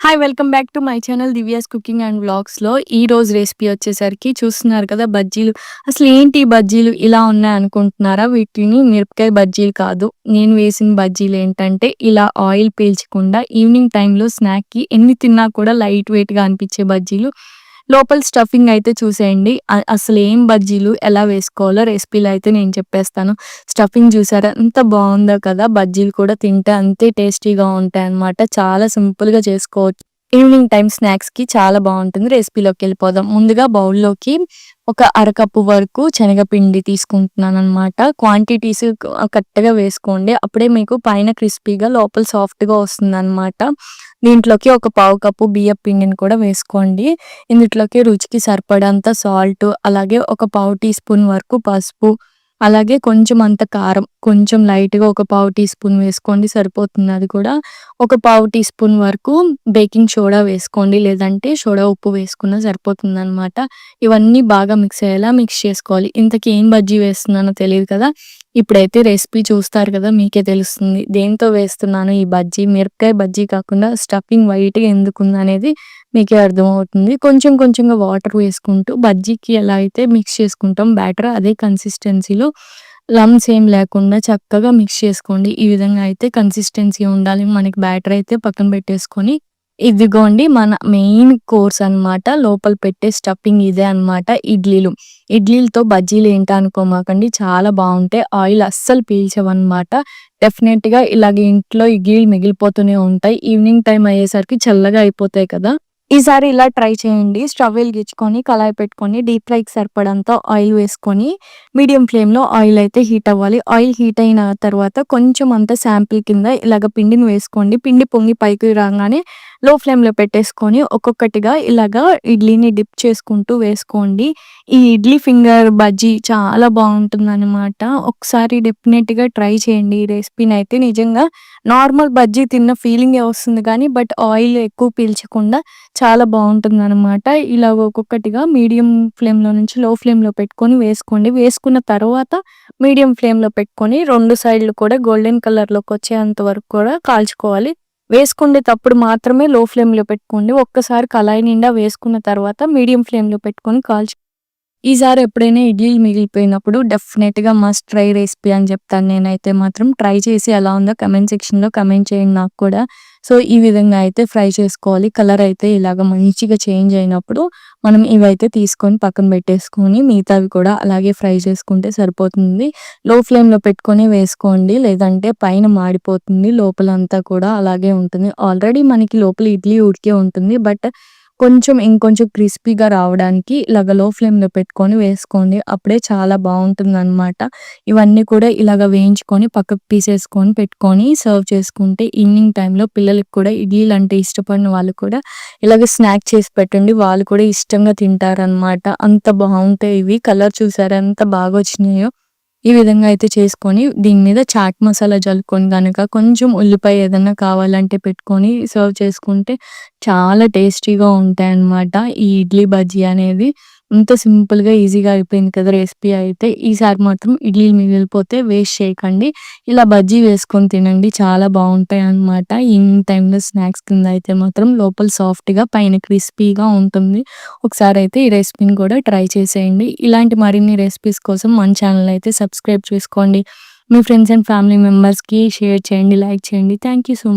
Hi! Welcome back to my channel Divya's cooking and వ్లాగ్స్‌లో ఈరోజు recipe వచ్చేసరికి చూస్తున్నారు కదా బజ్జీలు. అసలేంటి ఈ బజ్జీలు ఇలా ఉన్నాయనుకుంటున్నారా? వీటిని మిరపకాయ బజ్జీలు కాదు. నేను వేసిన బజ్జీలేంటంటే ఇలా ఆయిల్ పీల్చకుండా ఈవినింగ్ టైంలో స్నాక్‌కి ఎన్ని తిన్నా కూడా లైట్ వెయిట్‌గా అనిపించే బజ్జీలు. లోపల స్టఫింగ్ అయితే చూసేయండి. అసలేం బజ్జీలు ఎలా వేసుకోవాలో రెసిపీలో అయితే నేను చెప్పేస్తాను. స్టఫింగ్ చూసారా ఎంత బావుందో కదా! బజ్జీలు కూడా తింటే అంతే టేస్టీగా ఉంటాయన్నమాట. చాలా సింపుల్‌గా చేసుకోవచ్చు. ఈవినింగ్ టైమ్ స్నాక్స్‌కి చాలా బావుంటుంది. రెసిపీలోకెళ్ళిపోదాం. ముందుగా బౌల్‌లోకి ఒక అరకప్పు వరకు శనగపిండి తీసుకుంటున్నాననమాట. క్వాంటిటీస్ కరెక్ట్‌గా వేసుకోండి. అప్పుడే మీకు పైన క్రిస్పీగా లోపల సాఫ్ట్‌గా వస్తుందనమాట. దీంట్లోకి ఒక పావు కప్పు బియ్యపు పిండిని కూడా వేసుకోండి. ఇందుట్లోకి రుచికి సరిపడంత సాల్ట్, అలాగే ఒక పావు టీ స్పూన్ వరకు పసుపు, అలాగే కొంచెం అంత కారం, కొంచెం లైట్‌గా ఒక పావు టీ స్పూన్ వేసుకోండి సరిపోతుంది అది కూడా. ఒక పావు టీ స్పూన్ వరకు బేకింగ్ సోడా వేసుకోండి. లేదంటే సోడా ఉప్పు వేసుకున్నా సరిపోతుందనమాట. ఇవన్నీ బాగా మిక్స్ అయ్యేలా మిక్స్ చేసుకోవాలి. ఇంతకీ ఏం బజ్జీ వేస్తున్నానో తెలీదు కదా! ఇప్పుడైతే రెసిపీ చూస్తారు కదా! మీకే తెలుస్తుంది. దేనితో వేస్తున్నాను ఈ బజ్జీ. మిరపకాయ బజ్జీ కాకుండా స్టఫింగ్ వైట్‌గా ఎందుకుందనేది మీకే అర్థమవుతుంది. కొంచెం కొంచెంగా వాటర్ వేసుకుంటూ బజ్జీకి ఎలా అయితే మిక్స్ చేసుకుంటాం బ్యాటర్ అదే కన్సిస్టెన్సీలో లమ్స్ ఏం లేకుండా చక్కగా మిక్స్ చేసుకోండి. ఈ విధంగా అయితే కన్సిస్టెన్సీ ఉండాలి. మనకి బ్యాటర్ అయితే పక్కన పెట్టేసుకొని ఇదిగోండి మన మెయిన్ కోర్స్ అన్నమాట. లోపల పెట్టే స్టఫింగ్ ఇదే అన్నమాట ఇడ్లీలు. ఇడ్లీలతో బజ్జీలు ఏంటా అనుకోమాకండి. చాలా బావుంటాయి. ఆయిల్ అస్సలు పీల్చవన్నమాట. డెఫినెట్‌గా ఇలాగ ఇంట్లో ఇడ్లీలు మిగిలిపోతూనే ఉంటాయి. ఈవినింగ్ టైమ్ అయ్యేసరికి చల్లగా అయిపోతాయి కదా! ఈసారి ఇలా ట్రై చేయండి. స్టవ్ వెలిగించుకొని, కళాయి పెట్టుకొని, డీప్ ఫ్రైకి సరిపడంత ఆయిల్ వేసుకొని, మీడియం ఫ్లేమ్‌లో ఆయిల్ అయితే హీట్ అవ్వాలి. ఆయిల్ హీట్ అయిన తర్వాత కొంచెం అంత శాంపిల్ కింద ఇలాగ పిండిని వేసుకోండి. పిండి పొంగి పైకి రాంగానే లో ఫ్లేమ్‌లో పెట్టేసుకొని, ఒక్కొక్కటిగా ఇలాగా ఇడ్లీని డిప్ చేసుకుంటూ వేసుకోండి. ఈ ఇడ్లీ ఫింగర్ బజ్జీ చాలా బావుంటుందనమాట. ఒకసారి డెఫినెట్‌గా ట్రై చేయండి ఈ రెసిపీనైతే. నిజంగా నార్మల్ బజ్జీ తిన్న ఫీలింగే వస్తుంది కానీ, బట్ ఆయిల్ ఎక్కువ పీల్చకుండా చాలా బావుంటుందనమాట. ఇలాగ ఒక్కొక్కటిగా మీడియం ఫ్లేమ్‌లో నుంచి లో ఫ్లేమ్‌లో పెట్టుకొని వేసుకోండి. వేసుకున్న తర్వాత మీడియం ఫ్లేమ్‌లో పెట్టుకొని 2 సైడ్‌లు కూడా గోల్డెన్ కలర్‌లోకొచ్చేంత వరకు కూడా కాల్చుకోవాలి. వేసుకునేటప్పుడు మాత్రమే లో ఫ్లేమ్‌లో పెట్టుకోండి. ఒక్కసారి కళాయి నిండా వేసుకున్న తర్వాత మీడియం ఫ్లేమ్‌లో పెట్టుకొని ఈసారి ఎప్పుడైనా ఇడ్లీలు మిగిలిపోయినప్పుడు డెఫినెట్‌గా మస్ట్ ట్రై రెసిపీ అని చెప్తాను నేనైతే మాత్రం. ట్రై చేసి ఎలా ఉందో కామెంట్ సెక్షన్‌లో కామెంట్ చేయండి నాకు కూడా. సో, ఈ విధంగా అయితే ఫ్రై చేసుకోవాలి. కలర్ అయితే ఇలాగ మంచిగా చేంజ్ అయినప్పుడు మనం ఇవైతే తీసుకొని పక్కన పెట్టేసుకొని మిగతావి కూడా అలాగే ఫ్రై చేసుకుంటే సరిపోతుంది. లో ఫ్లేమ్‌లో పెట్టుకొని వేసుకోండి. లేదంటే పైన మాడిపోతుంది. లోపలంతా కూడా అలాగే ఉంటుంది. ఆల్రెడీ మనకి లోపల ఇడ్లీ ఉడికే ఉంటుంది. బట్ ఇంకొంచెం క్రిస్పీగా రావడానికి ఇలాగ లో ఫ్లేమ్‌లో పెట్టుకొని వేసుకోండి. అప్పుడే చాలా బావుంటుందనమాట. ఇవన్నీ కూడా ఇలాగ వేయించుకొని పక్కకు తీసేసుకొని పెట్టుకొని సర్వ్ చేసుకుంటే ఈవినింగ్ టైంలో పిల్లలకి కూడా ఇడ్లీలంటే ఇష్టపడిన వాళ్ళు కూడా ఇలాగ స్నాక్ చేసి పెట్టండి. వాళ్ళు కూడా ఇష్టంగా తింటారనమాట. అంత బావుంటాయి ఇవి. కలర్ చూసారా ఎంత బాగొచ్చినాయో. ఈ విధంగా అయితే చేసుకొని దీని మీద చాట్ మసాలా జల్లుకొని గనక కొంచెం ఉల్లిపాయ ఏదన్నా కావాలంటే పెట్టుకొని సర్వ్ చేసుకుంటే చాలా టేస్టీగా ఉంటాయన్నమాట. ఈ ఇడ్లీ బజ్జీ అనేది. ఇంత సింపుల్‌గా, ఈజీగా అయిపోయింది కదా రెసిపీ అయితే. ఈసారి మాత్రం ఇడ్లీలు మిగిలిపోతే వేస్ట్ చేయకండి. ఇలా బజ్జీ వేసుకొని తినండి. చాలా బావుంటాయన్నమాట. ఈవినింగ్ టైమ్‌లో స్నాక్స్ కింద అయితే మాత్రం లోపల సాఫ్ట్‌గా, పైన క్రిస్పీగా ఉంటుంది. ఒకసారి అయితే ఈ రెసిపీని కూడా ట్రై చేసేయండి. ఇలాంటి మరిన్ని రెసిపీస్ కోసం మన ఛానెల్ అయితే సబ్స్క్రైబ్ చేసుకోండి. మీ ఫ్రెండ్స్ అండ్ ఫ్యామిలీ మెంబర్స్‌కి షేర్ చేయండి, లైక్ చేయండి. Thank you so